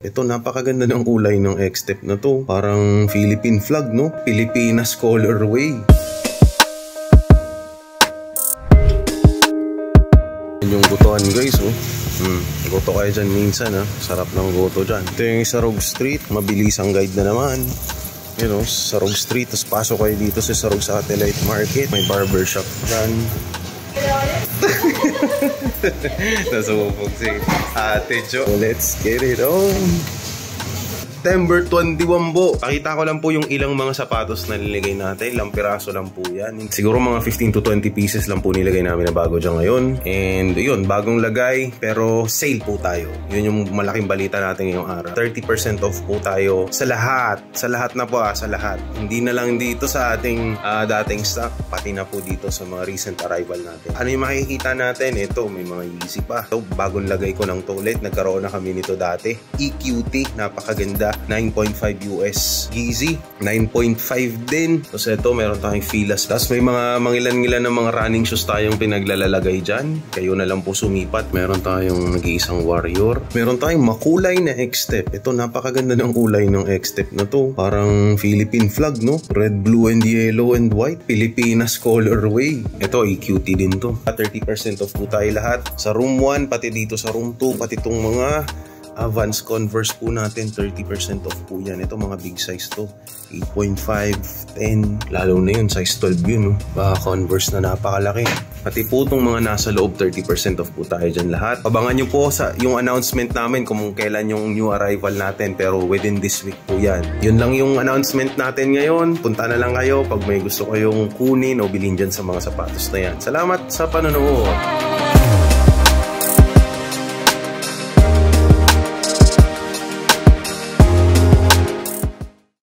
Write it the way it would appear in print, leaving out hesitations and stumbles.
Ito, napakaganda ng kulay ng X-Step na to. Parang Philippine flag, no? Pilipinas colorway. Yan yung gotoan guys, oh. Goto kayo dyan minsan, ha? Sarap ng goto dyan. Ito yung Sarog Street. Mabilis ang guide na naman. You know, Sarog Street. Tapos pasok kayo dito sa Sarog Satellite Market. May barbershop dyan. Nasumupog si Ate Jo. Let's get it on. September 21 po. Pakita ko lang po yung ilang mga sapatos na nilagay natin. Ilang piraso lang po yan. Siguro mga 15 to 20 pieces lang po nilagay namin na bago dyan ngayon. And yun, bagong lagay pero sale po tayo. Yun yung malaking balita natin ngayong araw. 30% off po tayo sa lahat. Sa lahat na po, sa lahat. Hindi na lang dito sa ating dating stock, pati na po dito sa mga recent arrival natin. Ano yung makikita natin? Ito, may mga Yeezy pa. Ito, bagong lagay ko ng to ulit. Nagkaroon na kami nito dati. EQT, napakaganda. 9.5 US. Yeezy, 9.5 din. Tapos ito, meron tayong Filas. Tapos may mga mangilan-ngilan ng mga running shoes tayong pinaglalalagay dyan. Kayo na lang po sumipat. Meron tayong nag-iisang Warrior. Meron tayong makulay na X-Step. Ito, napakaganda ng kulay ng X-Step na to. Parang Philippine flag, no? Red, blue, and yellow, and white. Pilipinas colorway. Ito, EQT din to. 30% off po tayo lahat. Sa room 1, pati dito sa room 2, pati itong mga Vans Converse po natin, 30% off po yan. Ito mga big size to, 8.5, 10, lalo na yun, size 12 yun, no? Converse na napakalaki. Pati po itong mga nasa loob, 30% off po tayo dyan lahat. Abangan nyo po sa yung announcement namin kung kailan yung new arrival natin, pero within this week po yan. Yun lang yung announcement natin ngayon. Punta na lang kayo pag may gusto kayong kunin o bilhin dyan sa mga sapatos na yan. Salamat sa panonood!